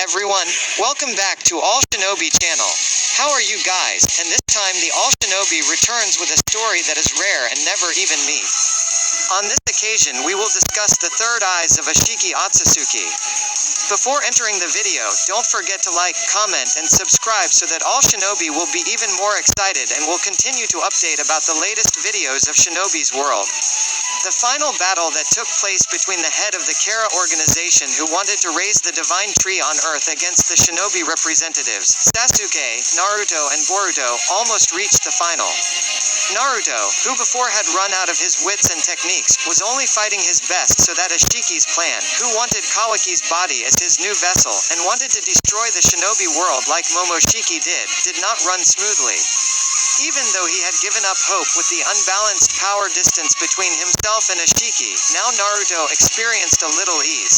everyone, welcome back to All Shinobi channel. How are you guys? And this time the All Shinobi returns with a story that is rare and never even meet. On this occasion we will discuss the third eyes of Isshiki Otsutsuki. Before entering the video, don't forget to like, comment, and subscribe so that All Shinobi will be even more excited and will continue to update about the latest videos of Shinobi's world. The final battle that took place between the head of the Kara organization who wanted to raise the divine tree on Earth against the shinobi representatives, Sasuke, Naruto and Boruto, almost reached the final. Naruto, who before had run out of his wits and techniques, was only fighting his best so that Ishiki's plan, who wanted Kawaki's body as his new vessel, and wanted to destroy the shinobi world like Momoshiki did not run smoothly. Even though he had given up hope with the unbalanced power distance between himself and Isshiki, now Naruto experienced a little ease.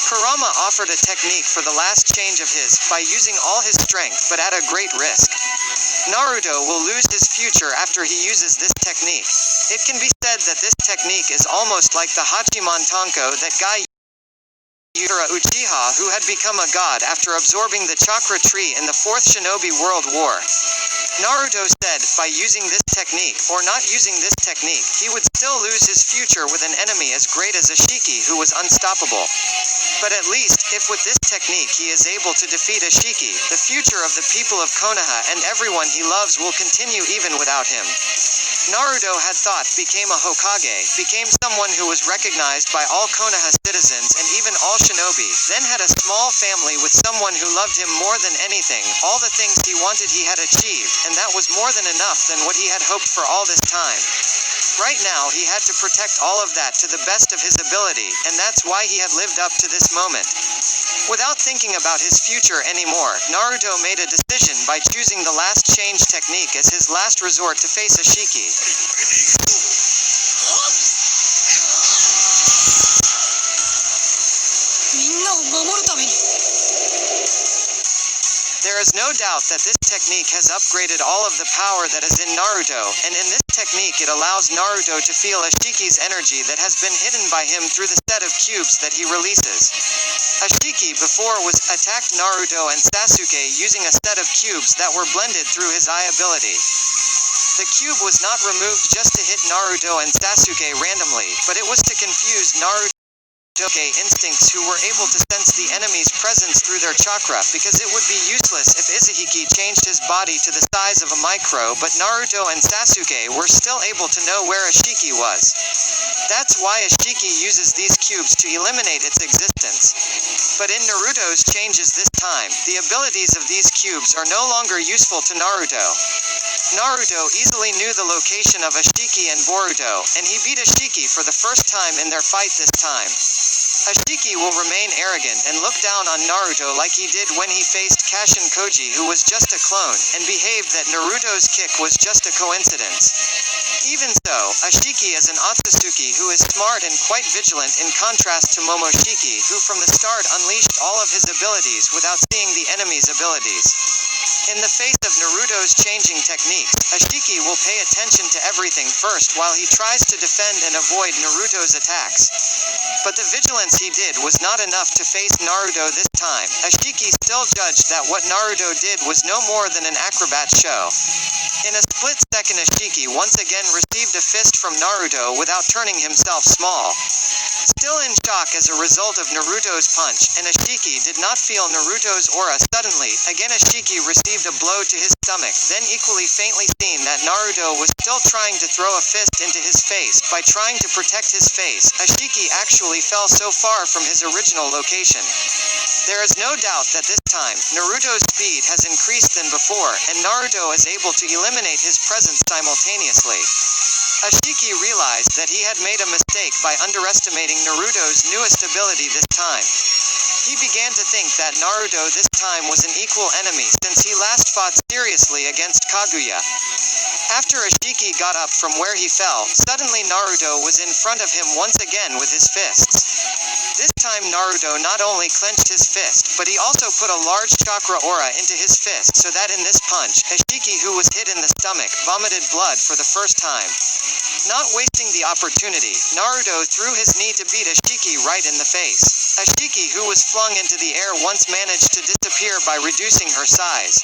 Kurama offered a technique for the last change of his, by using all his strength but at a great risk. Naruto will lose his future after he uses this technique. It can be said that this technique is almost like the Hachiman Tanko that Gai Uchiha who had become a god after absorbing the chakra tree in the 4th Shinobi World War. Naruto said, by using this technique, or not using this technique, he would still lose his future with an enemy as great as Isshiki who was unstoppable. But at least, if with this technique he is able to defeat Isshiki, the future of the people of Konoha and everyone he loves will continue even without him. Naruto had thought became a Hokage, became someone who was recognized by all Konoha citizens and even all shinobi, then had a small family with someone who loved him more than anything, all the things he wanted he had achieved, and that was more than enough than what he had hoped for all this time. Right now he had to protect all of that to the best of his ability, and that's why he had lived up to this moment. Without thinking about his future anymore, Naruto made a decision by choosing the last change technique as his last resort to face Isshiki. There is no doubt that this technique has upgraded all of the power that is in Naruto, and in this technique it allows Naruto to feel Ishiki's energy that has been hidden by him through the set of cubes that he releases. Isshiki before was attacked Naruto and Sasuke using a set of cubes that were blended through his eye ability. The cube was not removed just to hit Naruto and Sasuke randomly, but it was to confuse Naruto instincts who were able to sense the enemy's presence through their chakra, because it would be useless if Isshiki changed his body to the size of a micro, but Naruto and Sasuke were still able to know where Isshiki was. That's why Isshiki uses these cubes to eliminate its existence. But in Naruto's changes this time, the abilities of these cubes are no longer useful to Naruto. Naruto easily knew the location of Isshiki and Boruto, and he beat Isshiki for the first time in their fight this time. Isshiki will remain arrogant and look down on Naruto like he did when he faced Kashin Koji, who was just a clone, and behaved that Naruto's kick was just a coincidence. Even so, Isshiki is an Otsutsuki who is smart and quite vigilant in contrast to Momoshiki, who from the start unleashed all of his abilities without seeing the enemy's abilities. In the face of Naruto's changing techniques, Isshiki will pay attention to everything first while he tries to defend and avoid Naruto's attacks. But the vigilance he did was not enough to face Naruto this time. Isshiki still judged that what Naruto did was no more than an acrobat show. In a split second, Isshiki once again received a fist from Naruto without turning himself small. Still in shock as a result of Naruto's punch, and Isshiki did not feel Naruto's aura suddenly, again Isshiki received a blow to his stomach, then equally faintly seen that Naruto was still trying to throw a fist into his face. By trying to protect his face, Isshiki actually fell so far from his original location. There is no doubt that this time, Naruto's speed has increased than before, and Naruto is able to eliminate his presence simultaneously. Isshiki realized that he had made a mistake by underestimating Naruto's newest ability this time. He began to think that Naruto this time was an equal enemy since he last fought seriously against Kaguya. After Isshiki got up from where he fell, suddenly Naruto was in front of him once again with his fists. This time Naruto not only clenched his fist, but he also put a large chakra aura into his fist so that in this punch, Isshiki, who was hit in the stomach, vomited blood for the first time. Not wasting the opportunity, Naruto threw his knee to beat Isshiki right in the face. Isshiki, who was flung into the air, once managed to disappear by reducing her size.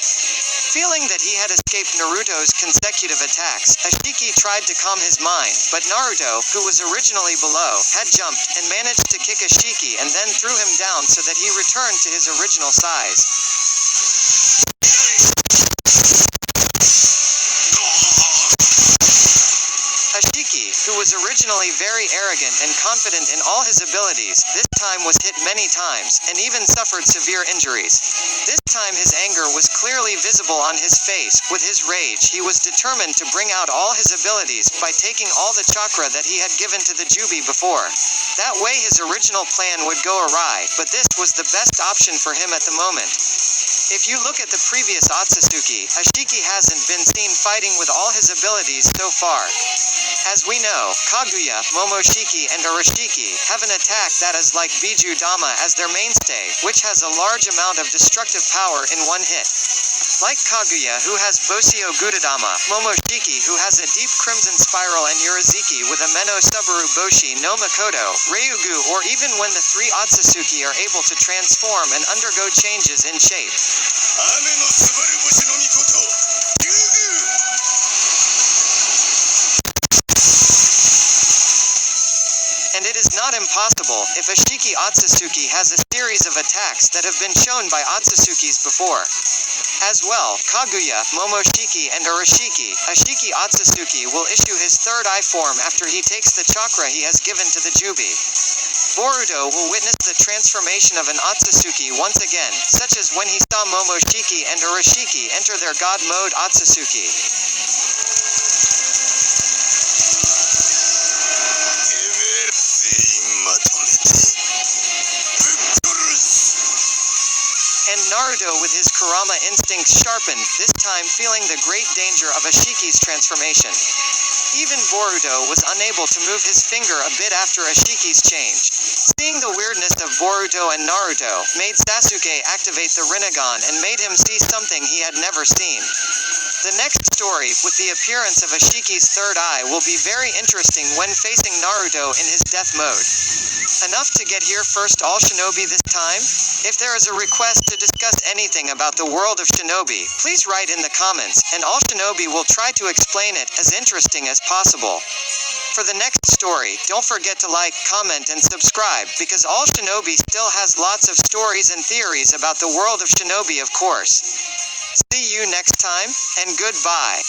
Feeling that he had escaped Naruto's consecutive attacks, Isshiki tried to calm his mind, but Naruto, who was originally below, had jumped and managed to kick Isshiki and then threw him down so that he returned to his original size. Isshiki, who was originally very arrogant and confident in all his abilities, this time was hit many times, and even suffered severe injuries. This time his anger was clearly visible on his face. With his rage, he was determined to bring out all his abilities by taking all the chakra that he had given to the Jubi before. That way his original plan would go awry, but this was the best option for him at the moment. If you look at the previous Otsutsuki, Isshiki hasn't been seen fighting with all his abilities so far. As we know, Kaguya, Momoshiki and Arashiki have an attack that is like Biju Dama as their mainstay, which has a large amount of destructive power in one hit. Like Kaguya, who has Bosio Gudadama, Momoshiki, who has a deep crimson spiral, and Uruziki with a Meno Subaru Boshi no Makoto, Ryugu, or even when the three Otsutsuki are able to transform and undergo changes in shape. And it is not impossible, if Isshiki Otsutsuki has a series of attacks that have been shown by Otsutsukis before. As well, Kaguya, Momoshiki and Arashiki, Isshiki Otsutsuki will issue his third eye form after he takes the chakra he has given to the Jubi. Boruto will witness the transformation of an Otsutsuki once again, such as when he saw Momoshiki and Arashiki enter their god mode Otsutsuki. And Naruto with his Kurama instincts sharpened, this time feeling the great danger of Ishiki's transformation. Even Boruto was unable to move his finger a bit after Ishiki's change. Seeing the weirdness of Boruto and Naruto, made Sasuke activate the Rinnegan and made him see something he had never seen. The next story, with the appearance of Ishiki's third eye, will be very interesting when facing Naruto in his death mode. Enough to get here first all shinobi this time? If there is a request to discuss anything about the world of shinobi, please write in the comments, and all shinobi will try to explain it as interesting as possible. For the next story, don't forget to like, comment and subscribe, because all shinobi still has lots of stories and theories about the world of shinobi, of course. See you next time, and goodbye.